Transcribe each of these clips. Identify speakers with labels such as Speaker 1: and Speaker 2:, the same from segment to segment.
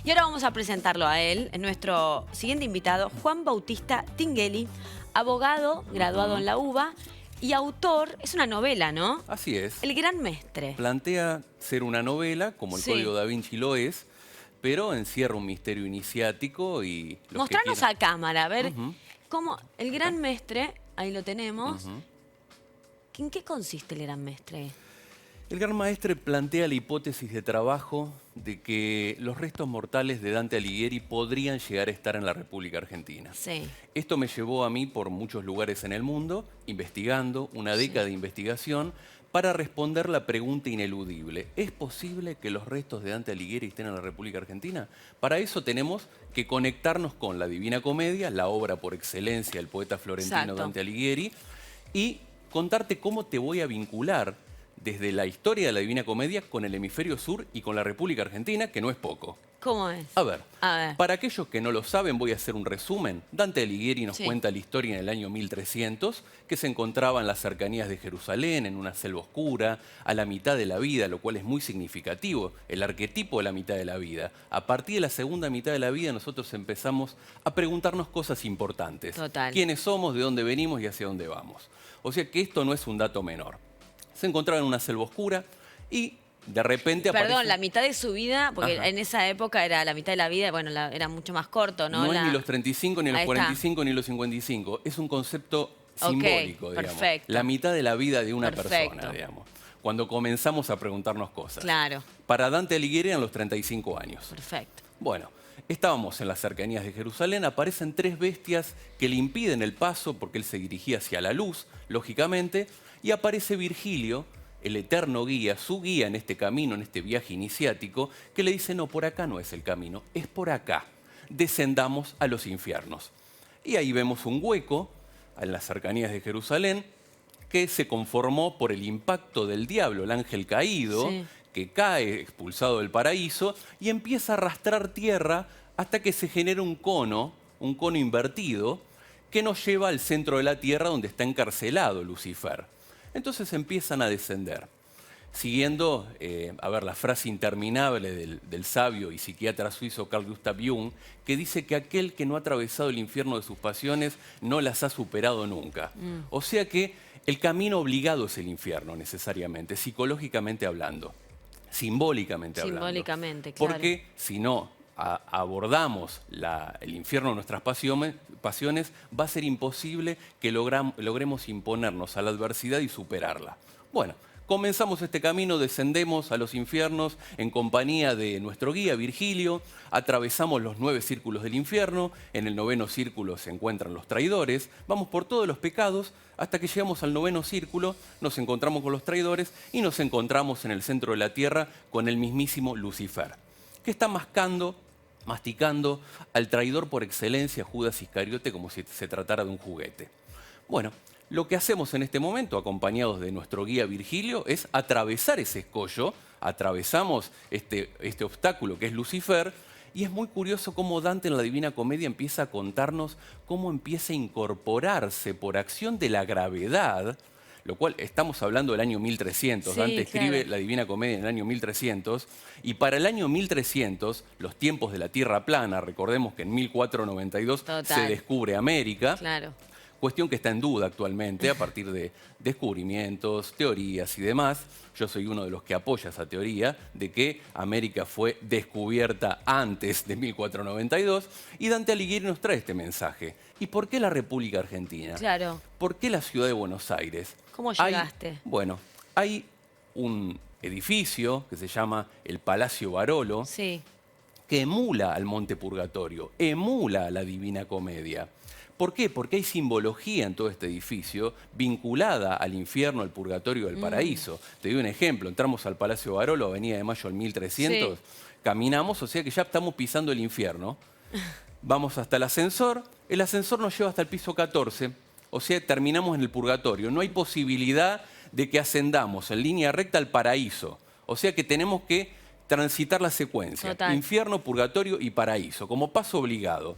Speaker 1: Y ahora vamos a presentarlo a él, nuestro siguiente invitado, Juan Bautista Tinguely, abogado, graduado en la UBA y autor, es una novela, ¿no?
Speaker 2: Así es.
Speaker 1: El Gran Mestre.
Speaker 2: Plantea ser una novela, como el Código Da Vinci lo es, pero encierra un misterio iniciático y...
Speaker 1: Mostrarnos a cámara, a ver cómo... El Gran Mestre, ahí lo tenemos. ¿En qué consiste el Gran Mestre?
Speaker 2: El Gran Maestre plantea la hipótesis de trabajo de que los restos mortales de Dante Alighieri podrían llegar a estar en la República Argentina.
Speaker 1: Sí.
Speaker 2: Esto me llevó a mí por muchos lugares en el mundo, investigando, una década de investigación, para responder la pregunta ineludible. ¿Es posible que los restos de Dante Alighieri estén en la República Argentina? Para eso tenemos que conectarnos con la Divina Comedia, la obra por excelencia del poeta florentino Dante Alighieri, y contarte cómo te voy a vincular desde la historia de la Divina Comedia con el hemisferio sur y con la República Argentina, que no es poco.
Speaker 1: ¿Cómo es?
Speaker 2: A ver, para aquellos que no lo saben, voy a hacer un resumen. Dante Alighieri nos cuenta la historia en el año 1300, que se encontraba en las cercanías de Jerusalén, en una selva oscura, a la mitad de la vida, lo cual es muy significativo, el arquetipo de la mitad de la vida. A partir de la segunda mitad de la vida, nosotros empezamos a preguntarnos cosas importantes.
Speaker 1: Total.
Speaker 2: ¿Quiénes somos, de dónde venimos y hacia dónde vamos? O sea que esto no es un dato menor. Se encontraba en una selva oscura y de repente aparece...
Speaker 1: Perdón, la mitad de su vida, porque en esa época era la mitad de la vida, bueno, era mucho más corto, ¿no?
Speaker 2: No es ni los 35, ni los
Speaker 1: Ahí
Speaker 2: 45, ni los 55. Es un concepto simbólico, digamos.
Speaker 1: Perfecto.
Speaker 2: La mitad de la vida de una persona, digamos. Cuando comenzamos a preguntarnos cosas.
Speaker 1: Claro.
Speaker 2: Para Dante Alighieri eran los 35 años.
Speaker 1: Perfecto.
Speaker 2: Bueno, estábamos en las cercanías de Jerusalén, aparecen tres bestias que le impiden el paso porque él se dirigía hacia la luz, lógicamente, y aparece Virgilio, el eterno guía, su guía en este camino, en este viaje iniciático, que le dice, no, por acá no es el camino, es por acá. Descendamos a los infiernos. Y ahí vemos un hueco en las cercanías de Jerusalén que se conformó por el impacto del diablo, el ángel caído, que cae expulsado del paraíso y empieza a arrastrar tierra hasta que se genera un cono invertido que nos lleva al centro de la tierra donde está encarcelado Lucifer. Entonces empiezan a descender, siguiendo, la frase interminable del sabio y psiquiatra suizo Carl Gustav Jung, que dice que aquel que no ha atravesado el infierno de sus pasiones no las ha superado nunca. O sea que el camino obligado es el infierno, necesariamente, psicológicamente hablando, simbólicamente hablando.
Speaker 1: Simbólicamente, claro.
Speaker 2: Porque si no abordamos el infierno de nuestras pasiones, va a ser imposible que logremos imponernos a la adversidad y superarla. Bueno, comenzamos este camino, descendemos a los infiernos en compañía de nuestro guía Virgilio, atravesamos los 9 círculos del infierno, en el 9º círculo se encuentran los traidores, vamos por todos los pecados hasta que llegamos al 9º círculo, nos encontramos con los traidores y nos encontramos en el centro de la tierra con el mismísimo Lucifer, que está masticando al traidor por excelencia, Judas Iscariote, como si se tratara de un juguete. Bueno, lo que hacemos en este momento, acompañados de nuestro guía Virgilio, es atravesar ese escollo, atravesamos este obstáculo que es Lucifer, y es muy curioso cómo Dante en la Divina Comedia empieza a contarnos cómo empieza a incorporarse por acción de la gravedad, lo cual estamos hablando del año 1300. Dante escribe la Divina Comedia en el año 1300, y para el año 1300, los tiempos de la Tierra plana, recordemos que en 1492 se descubre América, cuestión que está en duda actualmente a partir de descubrimientos, teorías y demás. Yo soy uno de los que apoya esa teoría de que América fue descubierta antes de 1492, y Dante Alighieri nos trae este mensaje. ¿Y por qué la República Argentina?
Speaker 1: Claro.
Speaker 2: ¿Por qué la ciudad de Buenos Aires?
Speaker 1: ¿Cómo llegaste?
Speaker 2: Hay un edificio que se llama el Palacio Barolo, que emula al Monte Purgatorio, emula a la Divina Comedia. ¿Por qué? Porque hay simbología en todo este edificio vinculada al infierno, al purgatorio, al paraíso. Te doy un ejemplo. Entramos al Palacio Barolo, Avenida de Mayo del 1300, caminamos, o sea que ya estamos pisando el infierno. Vamos hasta el ascensor nos lleva hasta el piso 14, o sea, terminamos en el purgatorio. No hay posibilidad de que ascendamos en línea recta al paraíso. O sea que tenemos que transitar la secuencia. Infierno, purgatorio y paraíso, como paso obligado.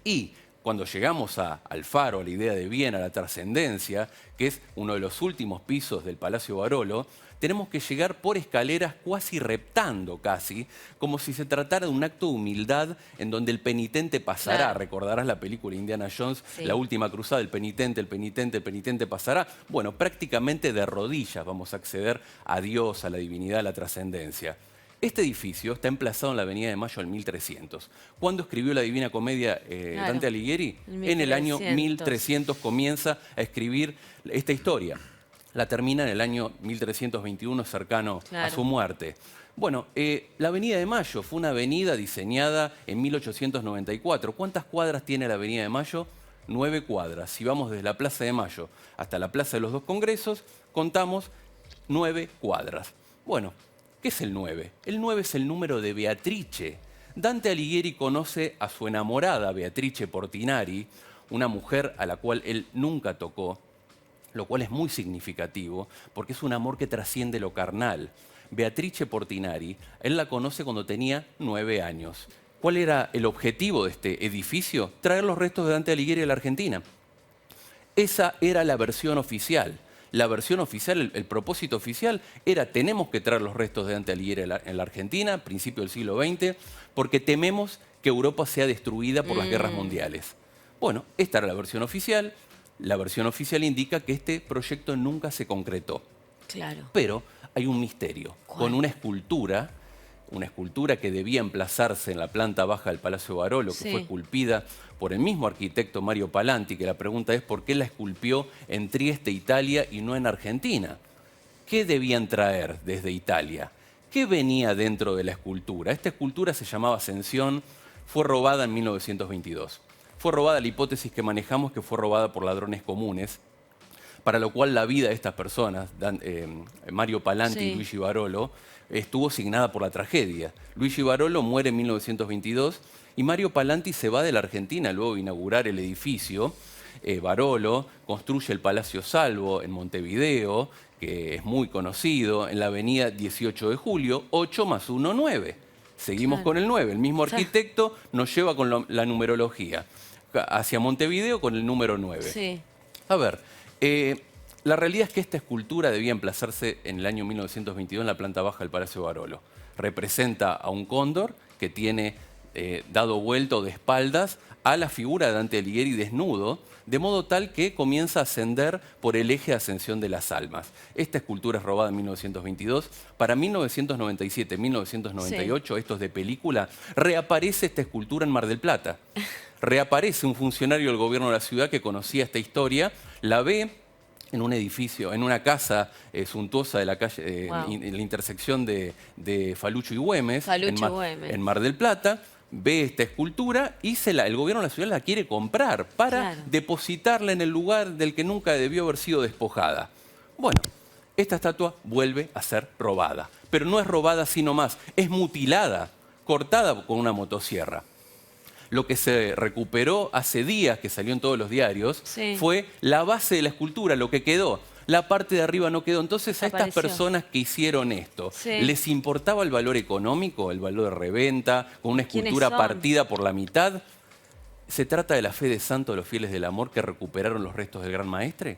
Speaker 2: Y cuando llegamos al faro, a la idea de bien, a la trascendencia, que es uno de los últimos pisos del Palacio Barolo, tenemos que llegar por escaleras cuasi reptando casi, como si se tratara de un acto de humildad en donde el penitente pasará.
Speaker 1: Claro.
Speaker 2: Recordarás la película Indiana Jones,
Speaker 1: Sí.
Speaker 2: La última cruzada, el penitente pasará. Bueno, prácticamente de rodillas vamos a acceder a Dios, a la divinidad, a la trascendencia. Este edificio está emplazado en la Avenida de Mayo en 1300. ¿Cuándo escribió la Divina Comedia
Speaker 1: Claro.
Speaker 2: Dante Alighieri?
Speaker 1: En
Speaker 2: En el año
Speaker 1: 1300.
Speaker 2: 1300 comienza a escribir esta historia. La termina en el año 1321, cercano a
Speaker 1: Claro.
Speaker 2: su muerte. Bueno, la Avenida de Mayo fue una avenida diseñada en 1894. ¿Cuántas cuadras tiene la Avenida de Mayo? 9 cuadras. Si vamos desde la Plaza de Mayo hasta la Plaza de los Dos Congresos, contamos 9 cuadras. Bueno, ¿qué es el 9? El 9 es el número de Beatrice. Dante Alighieri conoce a su enamorada, Beatrice Portinari, una mujer a la cual él nunca tocó, lo cual es muy significativo, porque es un amor que trasciende lo carnal. Beatrice Portinari, él la conoce cuando tenía 9 años. ¿Cuál era el objetivo de este edificio? Traer los restos de Dante Alighieri a la Argentina. Esa era la versión oficial. La versión oficial, el propósito oficial era: tenemos que traer los restos de Dante Alighieri en la Argentina, principio del siglo XX, porque tememos que Europa sea destruida por las guerras mundiales. Bueno, esta era la versión oficial. La versión oficial indica que este proyecto nunca se concretó.
Speaker 1: Claro.
Speaker 2: Pero hay un misterio.
Speaker 1: ¿Cuál?
Speaker 2: Con una escultura que debía emplazarse en la planta baja del Palacio Barolo, que
Speaker 1: Sí.
Speaker 2: fue esculpida por el mismo arquitecto Mario Palanti, que la pregunta es por qué la esculpió en Trieste, Italia, y no en Argentina. ¿Qué debían traer desde Italia? ¿Qué venía dentro de la escultura? Esta escultura se llamaba Ascensión, fue robada en 1922. Fue robada, la hipótesis que manejamos, que fue robada por ladrones comunes, para lo cual la vida de estas personas, Mario Palanti
Speaker 1: Sí.
Speaker 2: y Luigi Barolo, estuvo signada por la tragedia. Luigi Barolo muere en 1922 y Mario Palanti se va de la Argentina luego de inaugurar el edificio. Barolo construye el Palacio Salvo en Montevideo, que es muy conocido, en la avenida 18 de Julio, 8 más 1, 9. Seguimos
Speaker 1: Claro.
Speaker 2: con el 9. El mismo
Speaker 1: Sí.
Speaker 2: arquitecto nos lleva con la numerología hacia Montevideo con el número 9.
Speaker 1: Sí.
Speaker 2: A ver, la realidad es que esta escultura debía emplazarse en el año 1922 en la planta baja del Palacio Barolo. Representa a un cóndor que tiene dado vuelto de espaldas a la figura de Dante Alighieri desnudo, de modo tal que comienza a ascender por el eje de ascensión de las almas. Esta escultura es robada en 1922. Para 1997, 1998, esto es de película, reaparece esta escultura en Mar del Plata. Reaparece un funcionario del gobierno de la ciudad que conocía esta historia, la ve en un edificio, en una casa suntuosa de la calle,
Speaker 1: Wow.
Speaker 2: en la intersección de Falucho y Güemes,
Speaker 1: Falucho y Güemes.
Speaker 2: en Mar del Plata, ve esta escultura y el gobierno de la ciudad la quiere comprar para
Speaker 1: Claro.
Speaker 2: depositarla en el lugar del que nunca debió haber sido despojada. Bueno, esta estatua vuelve a ser robada, pero no es robada así nomás, es mutilada, cortada con una motosierra. Lo que se recuperó hace días, que salió en todos los diarios,
Speaker 1: Sí.
Speaker 2: fue la base de la escultura, lo que quedó. La parte de arriba no quedó. Entonces, a estas
Speaker 1: Desapareció.
Speaker 2: personas que hicieron esto,
Speaker 1: Sí.
Speaker 2: ¿les importaba el valor económico, el valor de reventa, con una
Speaker 1: ¿Quiénes
Speaker 2: escultura
Speaker 1: son?
Speaker 2: partida por la mitad? ¿Se trata de la fe de santos de los fieles del amor que recuperaron los restos del gran maestre?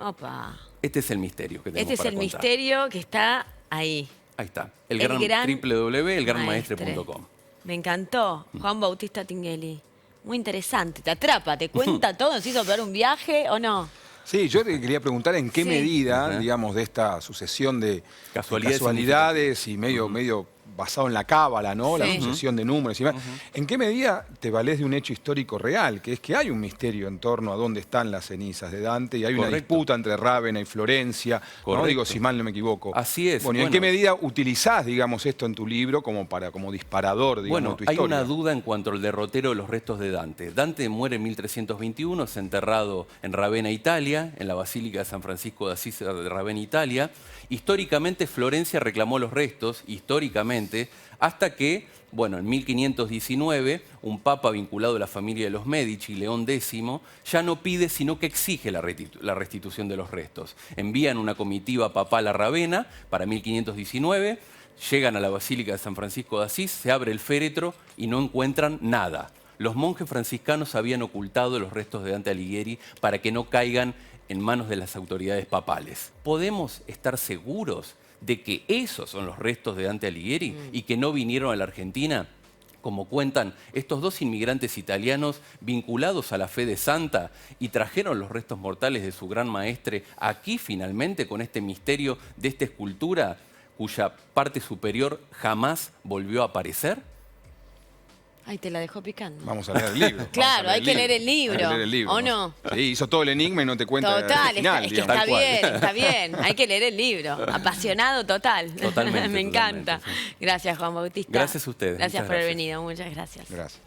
Speaker 1: Opa.
Speaker 2: Este es el misterio que tenemos
Speaker 1: Este es
Speaker 2: para
Speaker 1: el
Speaker 2: contar.
Speaker 1: misterio que está ahí.
Speaker 2: Ahí está. www.elgranmaestre.com.
Speaker 1: Me encantó. Juan Bautista Tinguely. Muy interesante. Te atrapa, te cuenta todo. ¿Se hizo dar un viaje o no?
Speaker 3: Sí, yo te quería preguntar en qué
Speaker 1: Sí.
Speaker 3: medida,
Speaker 2: Ajá.
Speaker 3: digamos, de esta sucesión de
Speaker 2: Casualidades
Speaker 3: casualidades y medio basado en la cábala, ¿no? La
Speaker 1: Sí.
Speaker 3: sucesión de números y demás. ¿En qué medida te valés de un hecho histórico real? Que es que hay un misterio en torno a dónde están las cenizas de Dante y hay una
Speaker 2: Correcto.
Speaker 3: disputa entre Rávena y Florencia, ¿no?
Speaker 2: Correcto.
Speaker 3: Digo, si mal no me equivoco.
Speaker 2: Así es.
Speaker 3: Bueno, ¿y en
Speaker 2: Bueno.
Speaker 3: qué medida utilizás, digamos, esto en tu libro como disparador, digamos,
Speaker 2: Bueno,
Speaker 3: de tu
Speaker 2: hay
Speaker 3: historia?
Speaker 2: una duda en cuanto al derrotero de los restos de Dante. Dante muere en 1321, es enterrado en Ravenna, Italia, en la Basílica de San Francisco de Asís de Ravenna, Italia. Históricamente, Florencia reclamó los restos, históricamente, hasta que, bueno, en 1519, un papa vinculado a la familia de los Medici, León X, ya no pide, sino que exige la restitución de los restos. Envían una comitiva papal a Ravenna para 1519, llegan a la Basílica de San Francisco de Asís, se abre el féretro y no encuentran nada. Los monjes franciscanos habían ocultado los restos de Dante Alighieri para que no caigan en manos de las autoridades papales. ¿Podemos estar seguros de que esos son los restos de Dante Alighieri y que no vinieron a la Argentina, como cuentan estos dos inmigrantes italianos vinculados a la fe de Santa y trajeron los restos mortales de su gran maestre aquí finalmente con este misterio de esta escultura cuya parte superior jamás volvió a aparecer?
Speaker 1: Ay, te la dejó picando.
Speaker 3: Vamos a leer el libro.
Speaker 1: Claro, hay que leer el libro.
Speaker 3: Hay que leer el libro,
Speaker 1: ¿O no?
Speaker 3: Sí, hizo todo el enigma y no te cuenta
Speaker 1: Total,
Speaker 3: el final,
Speaker 1: es que
Speaker 3: digamos.
Speaker 1: está
Speaker 2: Tal cual.
Speaker 1: bien, está bien. Hay que leer el libro. Apasionado total.
Speaker 2: Totalmente,
Speaker 1: Me encanta.
Speaker 2: totalmente, sí.
Speaker 1: Gracias, Juan Bautista.
Speaker 2: Gracias a ustedes.
Speaker 1: Gracias
Speaker 2: Muchas
Speaker 1: por haber
Speaker 2: gracias.
Speaker 1: venido. Muchas gracias.
Speaker 3: Gracias.